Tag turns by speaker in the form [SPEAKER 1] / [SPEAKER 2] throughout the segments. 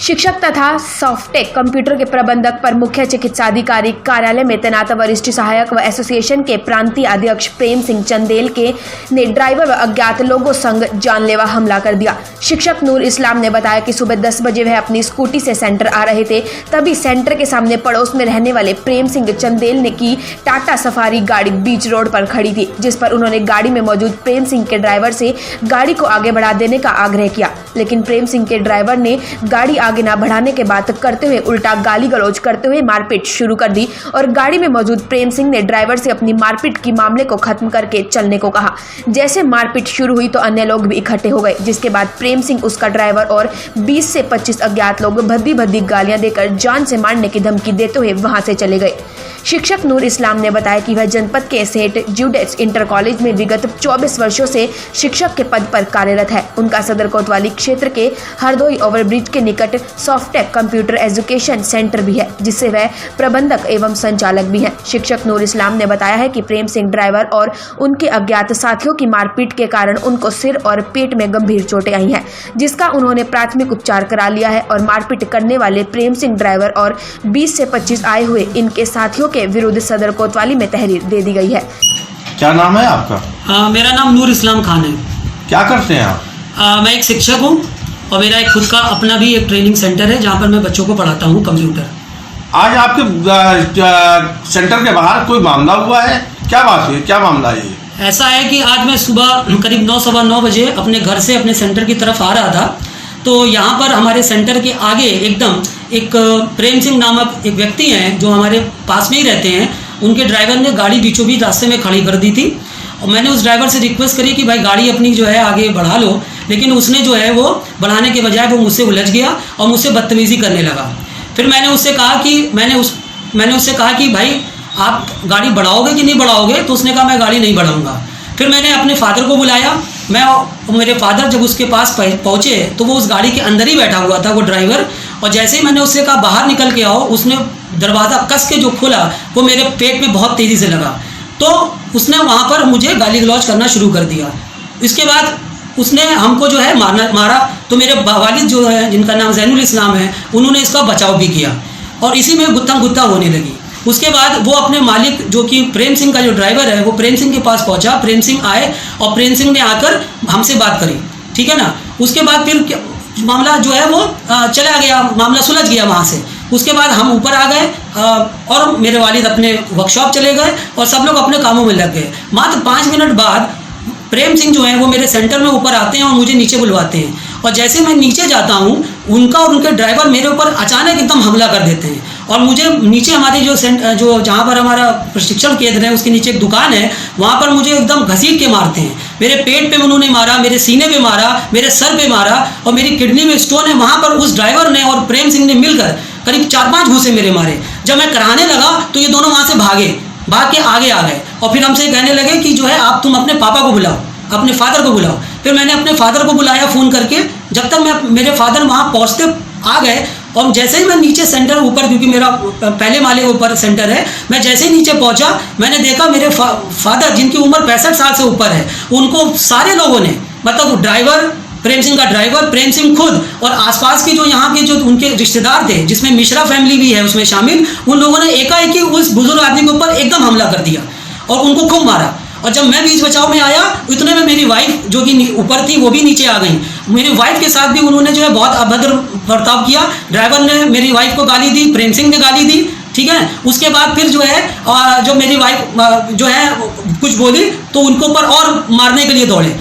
[SPEAKER 1] शिक्षक तथा Softech computer के प्रबंधक पर मुख्य चिकित्साधिकारी कार्यालय में तैनात वरिष्ठ सहायक व एसोसिएशन के प्रांतीय अध्यक्ष प्रेम सिंह चंदेल ने ड्राइवर व अज्ञात लोगों संग जानलेवा हमला कर दिया। शिक्षक नूर इस्लाम ने बताया कि सुबह 10 बजे वह अपनी स्कूटी से सेंटर आ रहे थे, तभी सेंटर के सामने पड़ोस में रहने वाले प्रेम सिंह चंदेल ने की टाटा सफारी गाड़ी बीच रोड पर खड़ी थी, जिस पर उन्होंने गाड़ी में मौजूद प्रेम सिंह के ड्राइवर से गाड़ी को आगे बढ़ा देने का आग्रह किया, लेकिन प्रेम सिंह के ड्राइवर ने गाड़ी आगे न बढ़ाने के बात करते हुए उल्टा गाली गलौज करते हुए मारपीट शुरू कर दी और गाड़ी में मौजूद प्रेम सिंह ने ड्राइवर से अपनी मारपीट की मामले को खत्म करके चलने को कहा। जैसे मारपीट शुरू हुई तो अन्य लोग भी इकट्ठे हो गए, जिसके बाद प्रेम सिंह, उसका ड्राइवर और 20 से 25 अज्ञात लोग भद्दी भद्दी गालियां देकर जान से मारने की धमकी देते हुए वहां से चले गए। शिक्षक नूर इस्लाम ने बताया कि वह जनपद के सेंट ज्यूडेस इंटर कॉलेज में विगत 24 वर्षों से शिक्षक के पद पर कार्यरत है। उनका सदर कोतवाली क्षेत्र के हरदोई ओवरब्रिज के निकट सॉफ्टेक कंप्यूटर एजुकेशन सेंटर भी है, जिससे वह प्रबंधक एवं संचालक भी हैं। शिक्षक नूर इस्लाम ने बताया है कि प्रेम सिंह ड्राइवर और उनके अज्ञात साथियों की मारपीट के कारण उनको सिर और पेट में गंभीर चोटें आई हैं, जिसका उन्होंने प्राथमिक उपचार करा लिया है और मारपीट करने वाले प्रेम सिंह ड्राइवर और 20 से 25 आए हुए इनके साथियों के विरुद्ध सदर कोतवाली में तहरीर दे दी गई है।
[SPEAKER 2] क्या नाम है आपका?
[SPEAKER 3] मेरा नाम नूर इस्लाम खान है।
[SPEAKER 2] क्या करते हैं आप?
[SPEAKER 3] मैं एक शिक्षक हूँ और मेरा एक खुद का अपना भी एक ट्रेनिंग सेंटर है जहाँ पर मैं बच्चों को पढ़ाता हूँ कंप्यूटर।
[SPEAKER 2] आज आपके सेंटर के बाहर कोई मामला हुआ है, क्या बात है, क्या मामला है ये?
[SPEAKER 3] ऐसा है कि आज मैं सुबह करीब 9 सवा 9 बजे अपने घर से अपने सेंटर की तरफ आ रहा था, तो यहाँ पर हमारे सेंटर के आगे एकदम एक प्रेम सिंह नामक एक व्यक्ति हैं जो हमारे पास में ही रहते हैं, उनके ड्राइवर ने गाड़ी बीचों बीच रास्ते में खड़ी कर दी थी और मैंने उस ड्राइवर से रिक्वेस्ट करी कि भाई गाड़ी अपनी जो है आगे बढ़ा लो, लेकिन उसने जो है वो बढ़ाने के बजाय वो मुझसे उलझ गया और मुझसे बदतमीज़ी करने लगा। फिर मैंने उससे कहा कि भाई आप गाड़ी बढ़ाओगे कि नहीं बढ़ाओगे? तो उसने कहा मैं गाड़ी नहीं बढ़ाऊँगा। फिर मैंने अपने फादर को बुलाया, मेरे फादर जब उसके पास पहुँचे तो वो उस गाड़ी के अंदर ही बैठा हुआ था वो ड्राइवर, और जैसे ही मैंने उससे कहा बाहर निकल के आओ, उसने दरवाज़ा कस के जो खोला वो मेरे पेट में बहुत तेज़ी से लगा, तो उसने वहाँ पर मुझे गाली गलौज करना शुरू कर दिया। इसके बाद उसने हमको जो है मारा, तो मेरे वालिद जो है जिनका नाम जैनुल इस्लाम है, उन्होंने इसका बचाव भी किया और इसी में गुत्थम गुत्था होने लगी। उसके बाद वो अपने मालिक जो कि प्रेम सिंह का जो ड्राइवर है वो प्रेम सिंह के पास पहुंचा, प्रेम सिंह आए और प्रेम सिंह ने आकर हमसे बात करी, ठीक है ना। उसके बाद फिर मामला जो है वो चला गया, मामला सुलझ गया वहाँ से। उसके बाद हम ऊपर आ गए और मेरे वालिद अपने वर्कशॉप चले गए और सब लोग अपने कामों में लग गए। मात्र 5 मिनट बाद प्रेम सिंह जो है वो मेरे सेंटर में ऊपर आते हैं और मुझे नीचे बुलवाते हैं, और जैसे मैं नीचे जाता हूँ उनका और उनके ड्राइवर मेरे ऊपर अचानक एकदम हमला कर देते हैं और मुझे नीचे हमारी जो जहाँ पर हमारा प्रशिक्षण केंद्र है उसके नीचे एक दुकान है, वहाँ पर मुझे एकदम घसीट के मारते हैं। मेरे पेट पे उन्होंने मारा, मेरे सीने पे मारा, मेरे सर पे मारा और मेरी किडनी में स्टोन है। वहाँ पर उस ड्राइवर ने और प्रेम सिंह ने मिलकर करीब 4-5 घूंसे मेरे मारे। जब मैं कराने लगा तो ये दोनों वहाँ से भाग के आगे आ गए और फिर हमसे कहने लगे कि जो है आप तुम अपने पापा को बुलाओ, अपने फादर को बुलाओ। फिर मैंने अपने फादर को बुलाया फ़ोन करके, जब तक मेरे फादर वहाँ पहुँचते आ गए और जैसे ही मैं नीचे सेंटर ऊपर, क्योंकि मेरा पहले माले के ऊपर सेंटर है, मैं जैसे ही नीचे पहुँचा मैंने देखा मेरे फादर जिनकी उम्र 65 साल से ऊपर है, उनको सारे लोगों ने, मतलब ड्राइवर, प्रेम सिंह का ड्राइवर, प्रेम सिंह खुद और आसपास के जो यहाँ के जो उनके रिश्तेदार थे जिसमें मिश्रा फैमिली भी है उसमें शामिल, उन लोगों ने एकाएक उस बुजुर्ग आदमी के ऊपर एकदम हमला कर दिया और उनको खूब मारा। और जब मैं बीच बचाव में आया इतने में मेरी वाइफ जो कि ऊपर थी वो भी नीचे आ गई। मेरी वाइफ के साथ भी उन्होंने जो है बहुत अभद्र बर्ताव किया। ड्राइवर ने मेरी वाइफ को गाली दी, प्रेम सिंह ने गाली दी, ठीक है। उसके बाद फिर जो है जो मेरी वाइफ जो है कुछ बोली तो उनको ऊपर और मारने के लिए दौड़े।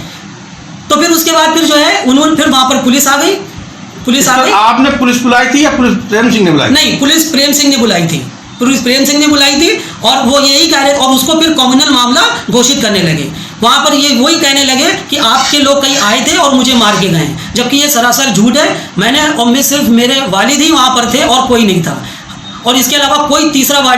[SPEAKER 3] तो फिर उसके बाद फिर जो है उन्होंने फिर वहाँ पर पुलिस आ गई।
[SPEAKER 2] आपने पुलिस बुलाई थी या पुलिस प्रेम सिंह ने बुलाई?
[SPEAKER 3] नहीं, पुलिस प्रेम सिंह ने बुलाई थी, प्रेम सिंह ने बुलाई थी और वो यही कह रहे, और उसको फिर कम्युनल मामला घोषित करने लगे। वहाँ पर ये वही कहने लगे कि आपके लोग कहीं आए थे और मुझे मार के गए, जबकि ये सरासर झूठ है। मैं सिर्फ मेरे वालिद ही वहाँ पर थे और कोई नहीं था, और इसके अलावा कोई तीसरा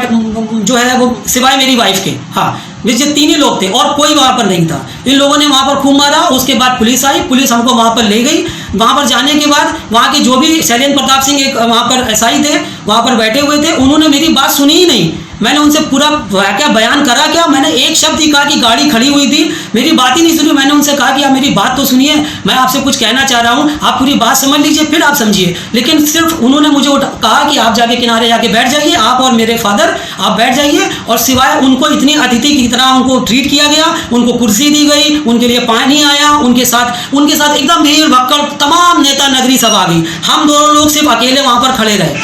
[SPEAKER 3] जो है वो सिवाय मेरी वाइफ के, हाँ, ये 3 ही लोग थे और कोई वहाँ पर नहीं था। इन लोगों ने वहाँ पर खूब मारा। उसके बाद पुलिस आई, पुलिस हमको वहाँ पर ले गई। वहाँ पर जाने के बाद वहाँ के जो भी शैलेंद्र प्रताप सिंह एक वहाँ पर एसआई थे, वहाँ पर बैठे हुए थे, उन्होंने मेरी बात सुनी ही नहीं। मैंने उनसे पूरा क्या बयान करा क्या, मैंने एक शब्द ही कहा कि गाड़ी खड़ी हुई थी, मेरी बात ही नहीं सुनी। मैंने उनसे कहा कि आप मेरी बात तो सुनिए, मैं आपसे कुछ कहना चाह रहा हूँ, आप पूरी बात समझ लीजिए फिर आप समझिए। लेकिन सिर्फ उन्होंने मुझे कहा कि आप जाके किनारे जाके बैठ जाइए, आप और मेरे फादर आप बैठ जाइए, और सिवाय उनको इतनी अतिथि की तरह उनको ट्रीट किया गया, उनको कुर्सी दी गई, उनके लिए पानी आया, उनके साथ एकदम भीड़ भक्कड़ तमाम नेता नगरी सब आ गई। हम दोनों लोग सिर्फ अकेले वहाँ पर खड़े रहे,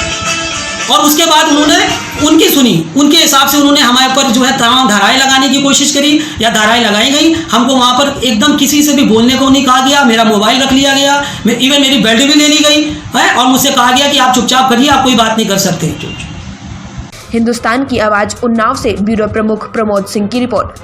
[SPEAKER 3] और उसके बाद उन्होंने उनकी सुनी, उनके हिसाब से उन्होंने हमारे पर जो है तमाम धाराएं लगाने की कोशिश करी या धाराएं लगाई गई। हमको वहाँ पर एकदम किसी से भी बोलने को नहीं कहा गया, मेरा मोबाइल रख लिया गया, इवन मेरी बेल्ट भी ले ली गई है, और मुझसे कहा गया कि आप चुपचाप करिए, आप कोई बात नहीं कर सकते।
[SPEAKER 1] हिंदुस्तान की आवाज उन्नाव से ब्यूरो प्रमुख प्रमोद सिंह की रिपोर्ट।